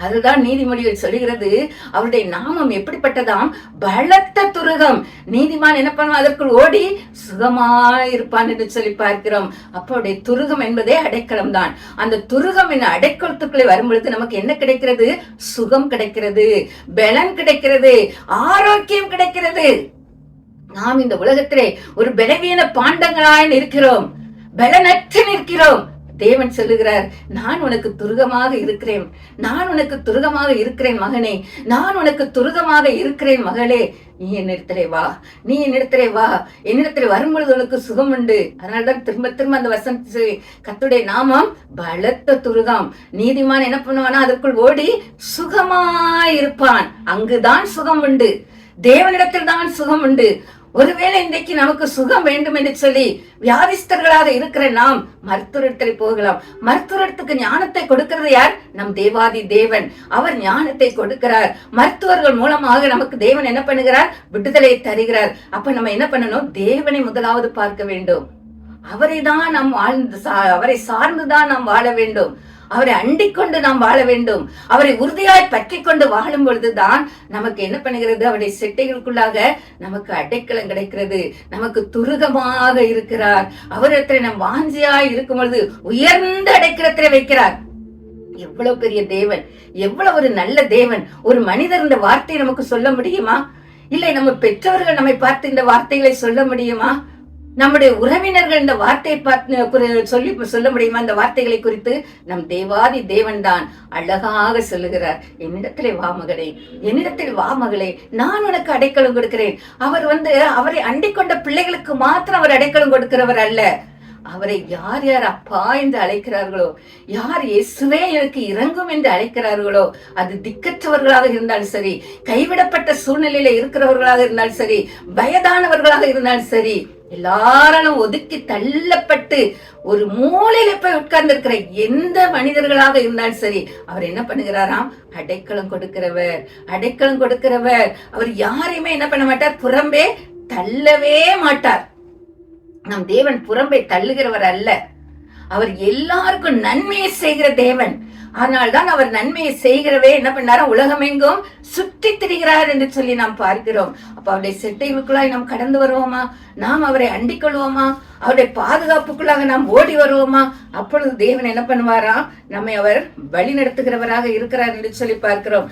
அதுதான் நீதிமொழிகள் சொல்லுகிறது. அவருடைய நாமம் எப்படிப்பட்டதாம்? பலத்த துருகம். நீதிமான் என்ன பண்ணுவான்? அதற்குள் ஓடி சுகமாயிருப்பான் என்று சொல்லி பார்க்கிறோம். அப்போ அவருடைய துருகம் என்பதே அடைக்கலம் தான். அந்த துருகம் என்ன அடைக்கலத்துக்குள்ளே வரும்பொழுது நமக்கு என்ன கிடைக்கிறது? சுகம் கிடைக்கிறது, பலன் கிடைக்கிறது, ஆரோக்கியம் கிடைக்கிறது. நாம் இந்த உலகத்திலே ஒரு பலவீன பாண்டங்களாய் இருக்கிறோம், பலனற்று நிற்கிறோம். தேவன் சொல்லுகிறார், நான் உனக்கு துருகமாக இருக்கிறேன், நான் உனக்கு துருகமாக இருக்கிறேன் மகனே, நான் உனக்கு துருகமாக இருக்கிறேன் மகளே. நீ என்னிடத்திலே வா, நீ என்னிடத்திலே வா, என்னிடத்திலே வரும்பொழுது உனக்கு சுகம் உண்டு. அதனால்தான் திரும்ப திரும்ப அந்த வசனத்தை, கர்த்தருடைய நாமம் பலத்த துருகம். நீதிமான் என்ன பண்ணுவானா? அதற்குள் ஓடி சுகமாயிருப்பான். அங்குதான் சுகம் உண்டு, தேவனிடத்தில் தான் சுகம் உண்டு. ஒருவேளை இன்றைக்கு நமக்கு சுகம் வேண்டும் என்று சொல்லி வியாதிஸ்தர்களாக இருக்கிற நாம் மருத்துவத்தில் போகலாம். மருத்துவத்துக்கு ஞானத்தை கொடுக்கிறது யார்? நம் தேவாதி தேவன். அவர் ஞானத்தை கொடுக்கிறார். மருத்துவர்கள் மூலமாக நமக்கு தேவன் என்ன பண்ணுகிறார்? விடுதலை தருகிறார். அப்ப நம்ம என்ன பண்ணணும்? தேவனை முதலாவது பார்க்க வேண்டும். அவரை தான் நாம் அவரை சார்ந்துதான் நாம் வாழ வேண்டும். அவரை அண்டிக் கொண்டு நாம் வாழ வேண்டும். அவரை உறுதியாய் பற்றி கொண்டு வாழும் பொழுதுதான் நமக்கு என்ன பண்ணுகிறது? அவருடைய செட்டைகளுக்குள்ளாக நமக்கு அடைக்கலம் கிடைக்கிறது. நமக்கு துருகமாக இருக்கிறார். அவரிடத்தில் நம் வாஞ்சியாய் இருக்கும் பொழுது உயர்ந்த அடைக்கலத்திலே வைக்கிறார். எவ்வளவு பெரிய தேவன், எவ்வளவு ஒரு நல்ல தேவன். ஒரு மனிதர் இந்த வார்த்தையை நமக்கு சொல்ல முடியுமா? இல்லை நம்ம பெற்றவர்கள் நம்மை பார்த்து இந்த வார்த்தைகளை சொல்ல முடியுமா? நம்முடைய உறவினர்கள் இந்த வார்த்தையை பார்த்து சொல்ல முடியுமா? இந்த வார்த்தைகளை குறித்து நம் தேவாதி தேவன் தான் அழகாக சொல்லுகிறார். என்னிடத்திலே வா மகளே, என்னிடத்தில் வா மகளே, நான் உனக்கு அடைக்கலம் கொடுக்கிறேன். அவர் அவரை அண்டிக் கொண்ட பிள்ளைகளுக்கு மாத்திரம் அவர் அடைக்கலம் கொடுக்கிறவர் அல்ல. அவரை யார் யார் அப்பா என்று அழைக்கிறார்களோ, யார் இயேசுவே எனக்கு இறங்கும் என்று அழைக்கிறார்களோ, அது திக்கற்றவர்களாக இருந்தாலும் சரி, கைவிடப்பட்ட சூழ்நிலையில இருக்கிறவர்களாக இருந்தாலும் சரி, வயதானவர்களாக இருந்தாலும் சரி, எல்லாரும் ஒதுக்கி தள்ளப்பட்டு ஒரு மூலையில போய் உட்கார்ந்து இருக்கிற எந்த மனிதர்களாக இருந்தாலும் சரி, அவர் என்ன பண்ணுகிறாராம்? அடைக்கலம் கொடுக்கிறவர், அடைக்கலம் கொடுக்கிறவர். அவர் யாரையுமே என்ன பண்ண மாட்டார்? புறம்பே தள்ளவே மாட்டார். நம் தேவன் புறம்பை தள்ளுகிறவர் அல்ல. அவர் எல்லாருக்கும் நன்மையை செய்கிற தேவன். அதனால்தான் அவர் நன்மையை செய்கிறவே என்ன பண்ணாரா? உலகமெங்கும் சுற்றி திரிகிறார் என்று சொல்லி நாம் பார்க்கிறோம். அப்ப அவருடைய செட்டைகளுக்குள்ளாய் நாம் கடந்து வருவோமா? நாம் அவரை அண்டிக் கொள்வோமா? அவருடைய பாதுகாப்புக்குள்ளாக நாம் ஓடி வருவோமா? அப்பொழுது தேவன் என்ன பண்ணுவாராம்? நம்மை அவர் வழி நடத்துகிறவராக இருக்கிறார் என்று சொல்லி பார்க்கிறோம்.